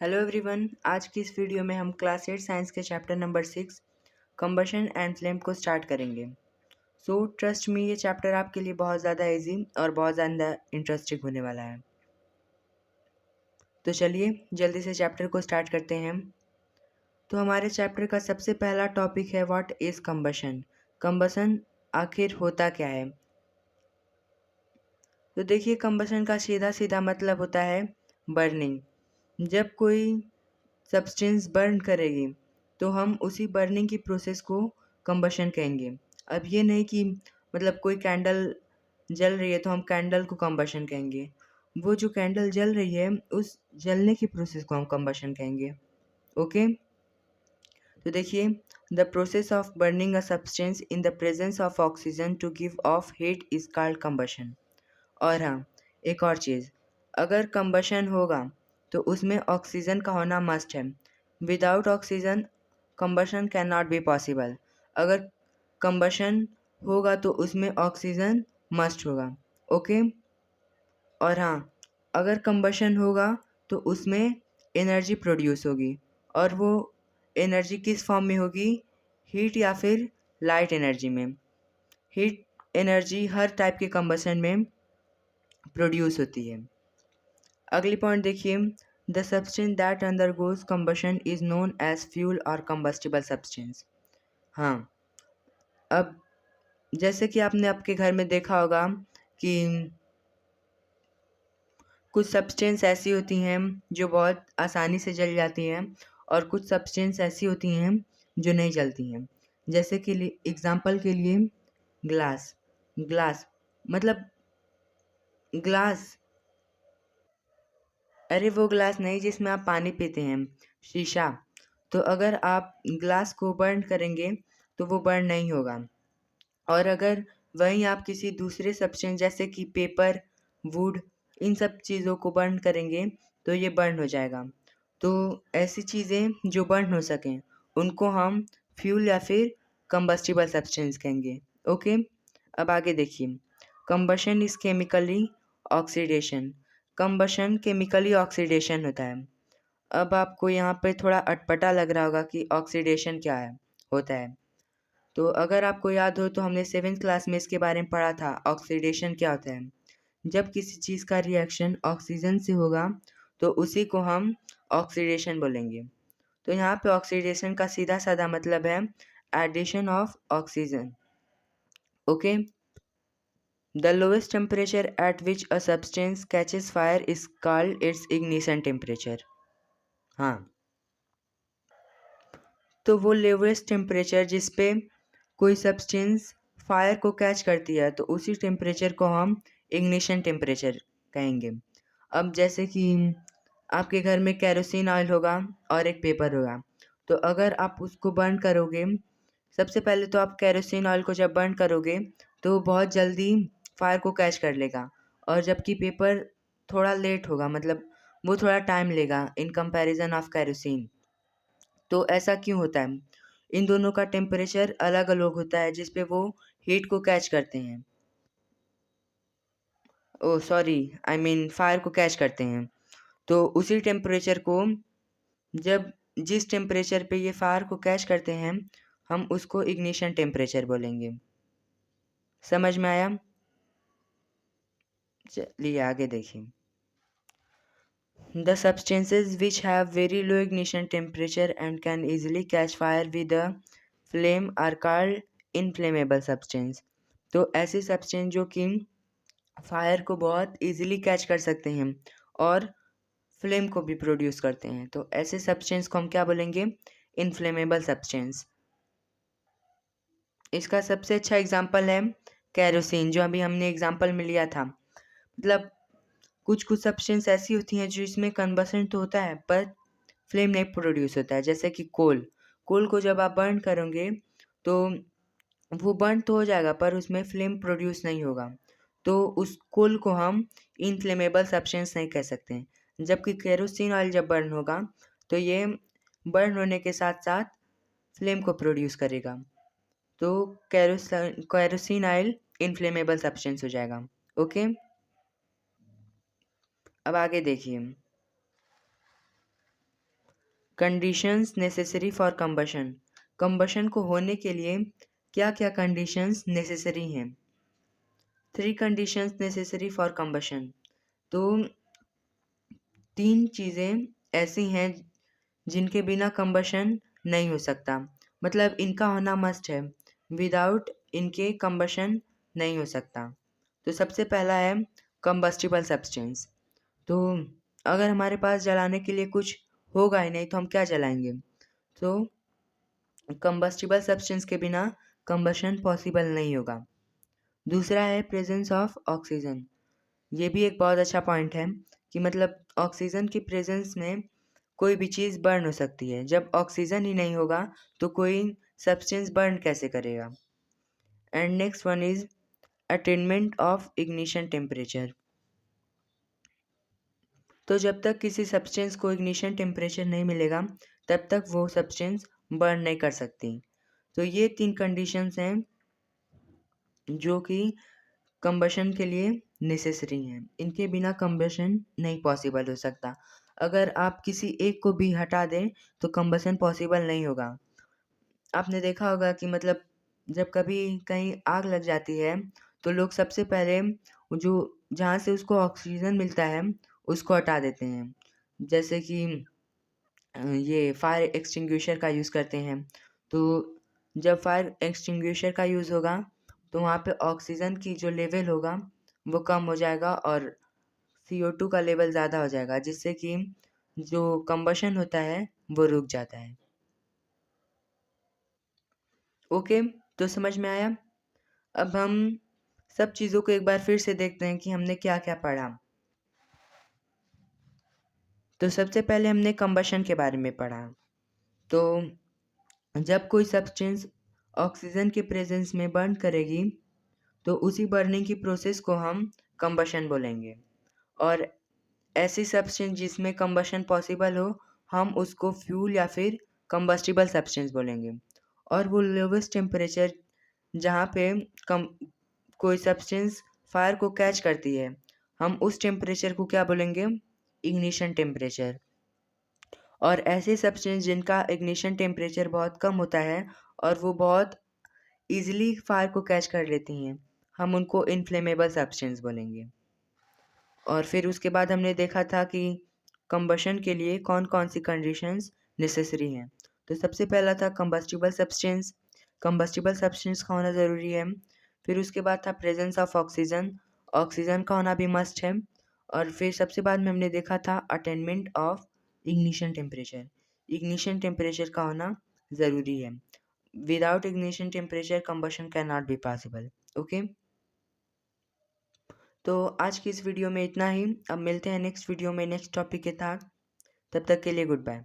Hello everyone. आज की इस वीडियो में हम क्लास 8 साइंस के chapter number 6 combustion and flame को स्टार्ट करेंगे। सो ट्रस्ट मी, ये चैप्टर आपके लिए बहुत ज़्यादा इजी और बहुत ज़्यादा इंटरेस्टिंग होने वाला है। तो चलिए जल्दी से चैप्टर को स्टार्ट करते हैं। तो हमारे चैप्टर का सबसे पहला टॉपिक है व्हाट इज़ कंबशन। कंबशन आखिर होता क्या है। तो देखिए, कंबशन का सीधा सीधा मतलब होता है बर्निंग। जब कोई सब्सटेंस बर्न करेगी तो हम उसी बर्निंग की प्रोसेस को कंबशन कहेंगे। अब ये नहीं कि मतलब कोई कैंडल जल रही है तो हम कैंडल को कंबशन कहेंगे। वो जो कैंडल जल रही है उस जलने की प्रोसेस को हम कंबशन कहेंगे। ओके, तो देखिए, the process of burning a substance in the presence of oxygen to give off heat is called combustion. और हाँ, एक और चीज़, अगर कंबशन होगा तो उसमें ऑक्सीजन का होना मस्ट है। Without oxygen combustion can not be possible. अगर कंबशन होगा तो उसमें ऑक्सीजन मस्ट होगा। ओके, और हाँ, अगर कंबशन होगा तो उसमें एनर्जी प्रोड्यूस होगी, और वो एनर्जी किस फॉर्म में होगी, हीट या फिर लाइट एनर्जी में। हीट एनर्जी हर टाइप के कंबशन में प्रोड्यूस होती है। अगली पॉइंट देखिए, the substance that undergoes combustion is known as fuel और कंबस्टिबल सब्सटेंस। हाँ, अब जैसे कि आपने आपके घर में देखा होगा कि कुछ सब्सटेंस ऐसी होती हैं जो बहुत आसानी से जल जाती हैं, और कुछ सब्सटेंस ऐसी होती हैं जो नहीं जलती हैं। जैसे कि एग्जांपल के लिए ग्लास। ग्लास मतलब ग्लास, अरे वो ग्लास नहीं जिसमें आप पानी पीते हैं, शीशा। तो अगर आप ग्लास को बर्न करेंगे तो वो बर्न नहीं होगा, और अगर वहीं आप किसी दूसरे सब्सटेंस जैसे कि पेपर, वुड, इन सब चीज़ों को बर्न करेंगे तो ये बर्न हो जाएगा। तो ऐसी चीज़ें जो बर्न हो सकें उनको हम फ्यूल या फिर कंबस्टिबल सब्सटेंस कहेंगे। ओके, अब आगे देखिए, combustion is chemically oxidation. Combustion chemically oxidation होता है। अब आपको यहाँ पे थोड़ा अटपटा लग रहा होगा कि ऑक्सीडेशन क्या है, होता है। तो अगर आपको याद हो तो हमने 7th क्लास में इसके बारे में पढ़ा था, ऑक्सीडेशन क्या होता है। जब किसी चीज़ का रिएक्शन ऑक्सीजन से होगा तो उसी को हम ऑक्सीडेशन बोलेंगे। तो यहाँ पे ऑक्सीडेशन का सीधा साधा मतलब है addition of oxygen. Okay, the lowest temperature at which a substance catches fire is called its ignition temperature. हाँ, तो वो लोएस्ट टेम्परेचर जिस पे कोई सब्सटेंस फायर को कैच करती है तो उसी टेम्परेचर को हम इग्निशन टेम्परेचर कहेंगे। अब जैसे कि आपके घर में केरोसिन ऑयल होगा और एक पेपर होगा, तो अगर आप उसको बर्न करोगे, सबसे पहले तो आप केरोसिन ऑयल को जब बर्न करोगे तो वो बहुत जल्दी फायर को कैच कर लेगा, और जबकि पेपर थोड़ा लेट होगा, मतलब वो थोड़ा टाइम लेगा इन कंपैरिजन ऑफ केरोसिन। तो ऐसा क्यों होता है, इन दोनों का टेम्परेचर अलग अलग होता है जिस पे वो हीट को कैच करते हैं। ओ सॉरी, आई मीन फायर को कैच करते हैं। तो उसी टेम्परेचर को, जब जिस टेम्परेचर पे ये फायर को कैच करते हैं, हम उसको इग्निशन टेम्परेचर बोलेंगे। समझ में आया? चलिए आगे देखिए, the substances which have very low ignition temperature and can easily catch fire with a flame are called inflammable substance। तो ऐसी सब्सटेंस जो कि फायर को बहुत इजीली कैच कर सकते हैं और फ्लेम को भी प्रोड्यूस करते हैं, तो ऐसे सब्सटेंस को हम क्या बोलेंगे, इन्फ्लेमेबल सब्सटेंस। इसका सबसे अच्छा एग्जांपल है केरोसिन, जो अभी हमने एग्जांपल में लिया था। मतलब कुछ कुछ सब्सटेंस ऐसी होती हैं जो इसमें कंबशन तो होता है पर फ्लेम नहीं प्रोड्यूस होता है। जैसे कि कोल को जब आप बर्न करोगे तो वो बर्न तो हो जाएगा पर उसमें फ्लेम प्रोड्यूस नहीं होगा, तो उस कोल को हम इनफ्लेमेबल सब्सटेंस नहीं कह सकते हैं। जबकि केरोसिन ऑयल जब बर्न होगा तो ये बर्न होने के साथ साथ फ्लेम को प्रोड्यूस करेगा, तो केरोसिन ऑयल इनफ्लेमेबल सब्सटेंस हो जाएगा। ओके, अब आगे देखिए, conditions necessary for combustion. Combustion को होने के लिए क्या क्या कंडीशंस नेसेसरी हैं? 3 कंडीशंस नेसेसरी फॉर कंबशन। तो 3 चीज़ें ऐसी हैं जिनके बिना कंबशन नहीं हो सकता, मतलब इनका होना मस्ट है, विदाउट इनके कंबशन नहीं हो सकता। तो सबसे पहला है कंबस्टिबल सब्सटेंस। तो अगर हमारे पास जलाने के लिए कुछ होगा ही नहीं तो हम क्या जलाएंगे? तो कंबस्टिबल सब्सटेंस के बिना कंबशन पॉसिबल नहीं होगा। दूसरा है प्रेजेंस ऑफ ऑक्सीजन। ये भी एक बहुत अच्छा पॉइंट है कि मतलब ऑक्सीजन की प्रेजेंस में कोई भी चीज़ बर्न हो सकती है। जब ऑक्सीजन ही नहीं होगा तो कोई सब्सटेंस बर्न कैसे करेगा? And next one is attainment of ignition temperature. तो जब तक किसी सब्सटेंस को इग्निशन टेम्परेचर नहीं मिलेगा तब तक वो सब्सटेंस बर्न नहीं कर सकती। तो ये 3 कंडीशंस हैं जो कि कंबशन के लिए नेसेसरी हैं। इनके बिना कंबशन नहीं पॉसिबल हो सकता। अगर आप किसी एक को भी हटा दें तो कंबशन पॉसिबल नहीं होगा। आपने देखा होगा कि मतलब जब कभी कहीं आग लग जाती है तो लोग सबसे पहले जो जहाँ से उसको ऑक्सीजन मिलता है उसको हटा देते हैं। जैसे कि ये फायर एक्सटिंग्विशर का यूज़ करते हैं। तो जब फायर एक्सटिंग्विशर का यूज़ होगा तो वहाँ पे ऑक्सीजन की जो लेवल होगा वो कम हो जाएगा और CO2 का लेवल ज़्यादा हो जाएगा, जिससे कि जो कंबशन होता है वो रुक जाता है। ओके, तो समझ में आया? अब हम सब चीज़ों को एक बार फिर से देखते हैं कि हमने क्या-क्या पढ़ा। तो सबसे पहले हमने कंबशन के बारे में पढ़ा। तो जब कोई सब्सटेंस ऑक्सीजन के प्रेजेंस में बर्न करेगी तो उसी बर्निंग की प्रोसेस को हम कंबशन बोलेंगे। और ऐसी सब्सटेंस जिसमें कंबशन पॉसिबल हो हम उसको फ्यूल या फिर कंबस्टिबल सब्सटेंस बोलेंगे। और वो लोवेस्ट टेम्परेचर जहाँ पे कम कोई सब्सटेंस फायर को कैच करती है हम उस टेम्परेचर को क्या बोलेंगे? Ignition temperature. और ऐसे सब्सटेंस जिनका इग्निशन टेम्परेचर बहुत कम होता है और वो बहुत ईजिली फायर को कैच कर लेती हैं हम उनको इनफ्लेमेबल सब्सटेंस बोलेंगे। और फिर उसके बाद हमने देखा था कि कंबशन के लिए कौन कौन सी कंडीशंस नेसेसरी हैं। तो सबसे पहला था कंबस्टिबल सब्सटेंस। कंबस्टिबल सब्सटेंस का होना ज़रूरी है। फिर उसके बाद था प्रेजेंस ऑफ ऑक्सीजन। ऑक्सीजन का होना भी मस्ट है। और फिर सबसे बाद में हमने देखा था attainment of ignition temperature. Ignition temperature का होना ज़रूरी है। Without ignition temperature combustion can not be possible. Okay, तो आज की इस वीडियो में इतना ही। अब मिलते हैं नेक्स्ट वीडियो में नेक्स्ट टॉपिक के साथ। तब तक के लिए गुड बाय।